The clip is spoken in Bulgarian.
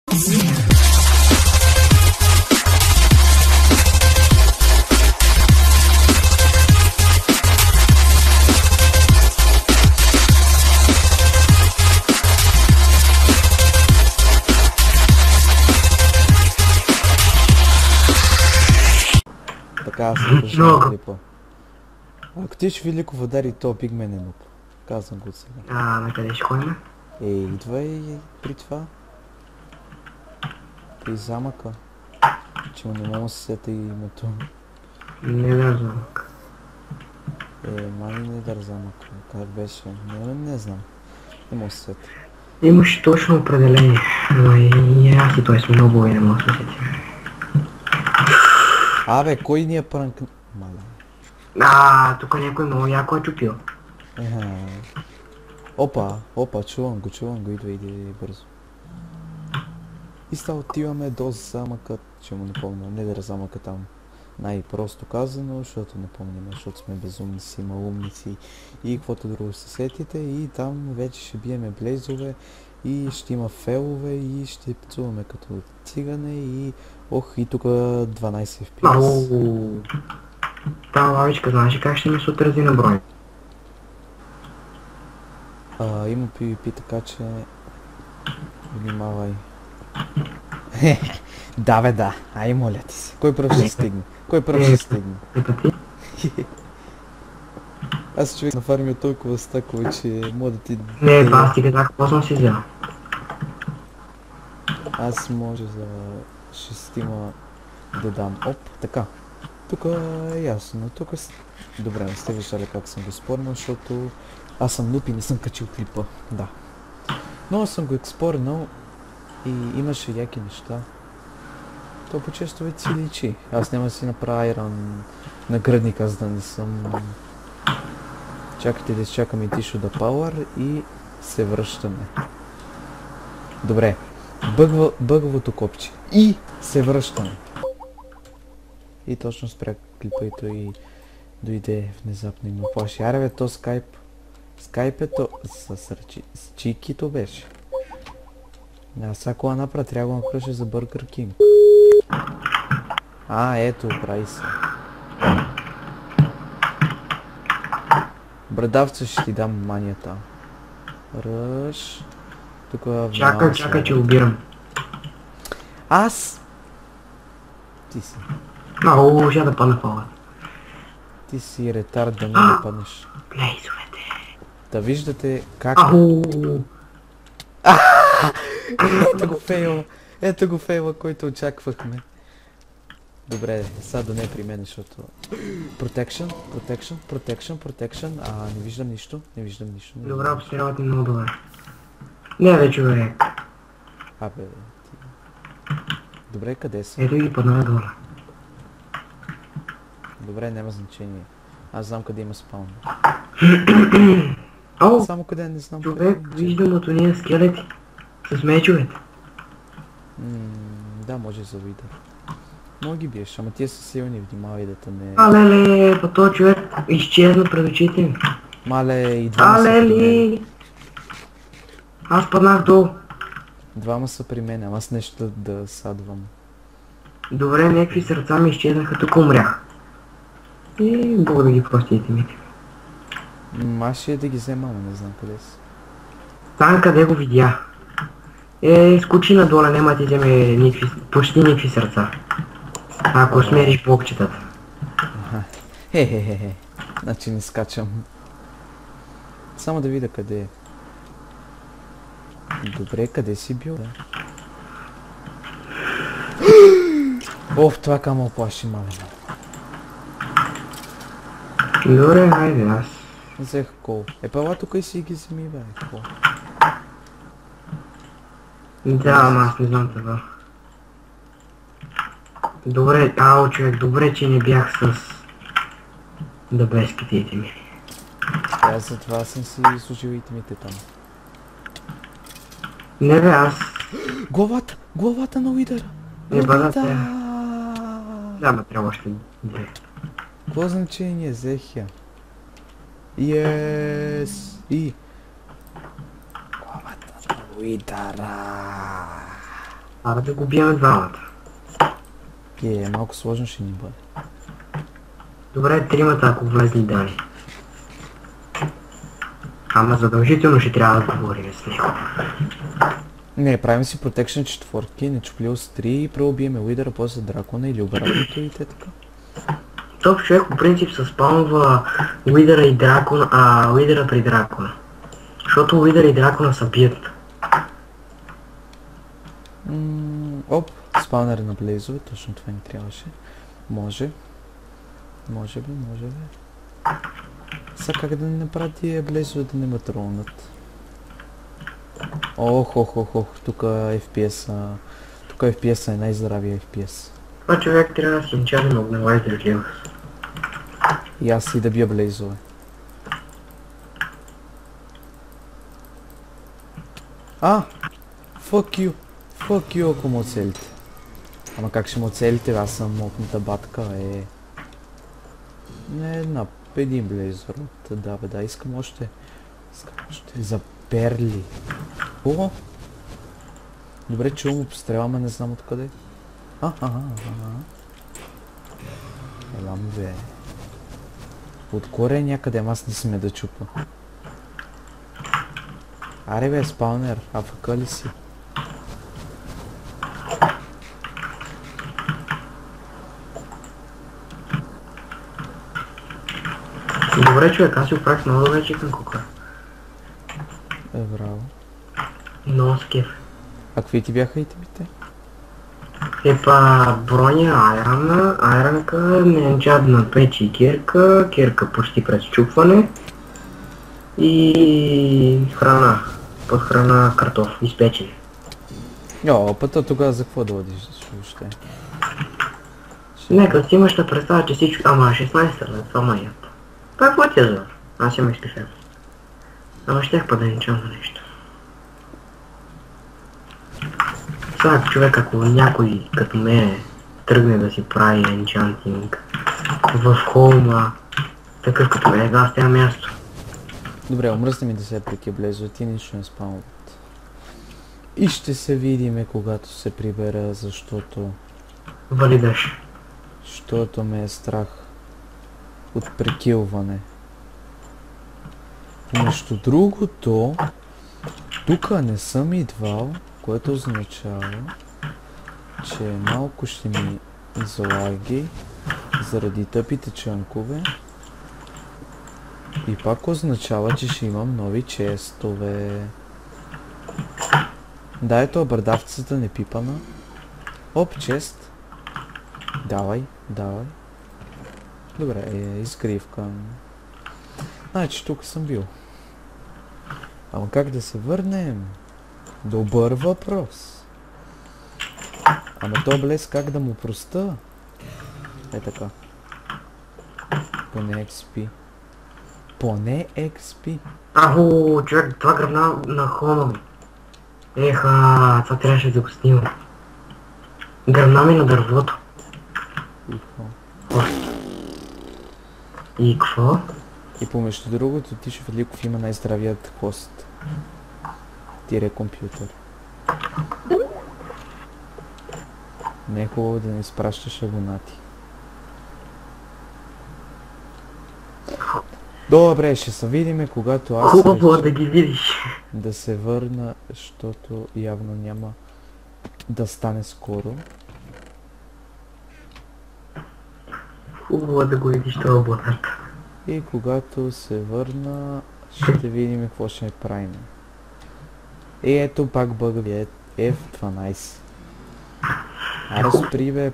Така се пожелава клипа. Ако ти ще Великов удари, то пигмен е нуп. Казвам го сега. На къде ще ходим? Идвай при това. При замъка. Че му не мога да се сета името. Не да замък. Мани не да замък. Как беше? Не знам. Не мога да се сета. Имаш точно определение. Но и аз и той сме много и не мога да се сетим. Абе, кой ни е пранк... Тук някой много яко е чупил. Опа, чувам го, идва бързо. И сега отиваме до замъкът, че му не помня, не да замъка там. Най-просто казано, защото не помним, защото сме безумници, малумници и каквото друго се сетите, и там вече ще биеме блейзове и ще има фелове и ще пцуваме като цигане и... и тук 12 FPS. Та лавичка, знаеш как ще ми се отрази на брой? Има PvP, така че... Внимавай. Да бе, да. Ай, моля ти се. Кой пръв ще стигне? Аз човек нафармил толкова стакове, че мога да ти... Не, това стига така, какво си взел? Аз може за 6 да дам. Така. Тук е ясно. Тук е... Добре, не сте виждали как съм го спорнал, защото... Аз съм нуп и не съм качил клипа. Да. Но съм го експорнал и имаше яки неща. То по-често вече си личи. Аз няма да си направя айрон на гръдника, за да не съм... Чакайте да изчакаме Тишо да пауър и се връщаме. Добре. Бъговото копче. И се връщаме. И точно спря клипа и той дойде внезапно и ме плаши. Аре бе, то скайп. Скайпето с чикито беше. Сега кола направя, трябва да го накръша за Burger King. Ето, прави се. Брадавца ще ти дам манията. Ръж. Тук... Чакай, че убирам. Аз! Ти си. Ще да падна фала. Ти си ретард да не да паднеш. Блейзовете. Да виждате как... Ето го фейла, който очаквахме. Добре, сега да не е при мен, защото... Protection. Не виждам нищо. Добре, обстрелът е много добре. Не бе, човек. Абе, ти... Добре, къде си? Ето ги падна надолу. Добре, няма значение. Аз знам къде има спаун. Само къде не знам. Човек, виждам от уния скелети. С мечовете. Да, може за вида. Мога ги биеш, ама тия са силни, внимавай да те не... Алеле, по този човек изчезна пред очите ми. Мале, и двама са при мен. Аз паднах долу. Двама са при мен, ама аз нещо да садвам. Добре, някакви сърца ми изчезнаха, тук умрях. И Бог да ги простите ми. Аз ще да ги взема, но не знам къде са. Там къде го видя. Скочи надолу, няма ти вземе почти никакви сърца. Ако смериш блокчетата. Хе. Значи не скачам. Само да видя къде е. Добре, къде си бил? Това камъл плаши, мале. Добре, хайде, аз. Взех кол. Пала тук и си ги вземи, бе. Да, ама аз не знам това. Добре, човек, добре, че не бях с дъбеските итеми. Аз затова съм си служил итемите там. Не бе, аз... Главата на Уидъра! Не бъдат Да, ма трябва още две. Какво значение, взех я? Йес! И... Главата на Уидъра! Ара да го бием двамата. Малко сложно ще ни бъде. Добре, тримата, ако влезли Дани. Ама задължително ще трябва да говорим с него. Не, правим си Protection 4, нечупливост 3 и преубиеме Уидъра, после дракона или обратното и те така. Топ човек по принцип се спаунва Уидъра и дракона, Уидъра при дракона. Защото Уидъра и дракона са бият. Оп, спаунер на блейзове, точно това ни трябваше. Може. Може би. Сега как да не направи тия блейзове да не ме тролнат. Ох, тук FPS е най-здравия FPS. Това човек трябва да си инчари на огнева издържливост. И аз и да бия блейзове. Fuck you, ако му оцелите. Ама как ще му оцелите, аз съм мокната батка, Не, един блейзър. Да, искам още. За перли. О! Добре, че му пострелваме, не знам откъде. Елам бе. Отгоре някъде, аз не сме да чупа. Аре бе, спаунер, АФК ли си? Добре човек, аз си оправих много добре чикан кука. Браво. Много скеф. А какви ти бяха итемите? Броня, айранка, неенчадна печ и кирка почти през чупване и храна, под храна картоф, изпечен. Пътя тогава за какво да водиш въобще? Нека си имаш да представя, че всичко... 16 лет, това маят. Какво ти е за? Аз имам изпишен. Ама щех па да ничам за нещо. Сега човек, ако някой като ме тръгне да си прави енчантинг в холма, такъв като ме, аз тя място. Добре, омръсна ми да се преки близо, ти нищо не спамват. И ще се видиме, когато се прибера, защото... Валидаш. Защото ме е страх от прекилване. Нещо другото, тук не съм идвал, което означава, че малко ще ми залаги заради тъпите чънкове. И пак означава, че ще имам нови честове. Да, ето бърдавцата не пипана. Оп, чест. Давай. Добре, изкривка. Значи тук съм бил. Ама как да се върнем? Добър въпрос. Ама то блес как да му проста? Така. Поне XP. Човек, това гръбна на хома ми. Това трябваше да го снимам. Гръбна ми на дървото. И какво? И помежду другото, ти Шефедликов има най-здравият хост. Тире компютър. Не е хубаво да не изпращаш абонати. Добре, ще се видиме, когато аз Хубаво да ги видиш. Да се върна, защото явно няма да стане скоро. Хубаво да го видиш това абонат. И когато се върна, ще видим какво ще правим. И ето пак бъгави F12. Аре спри бе.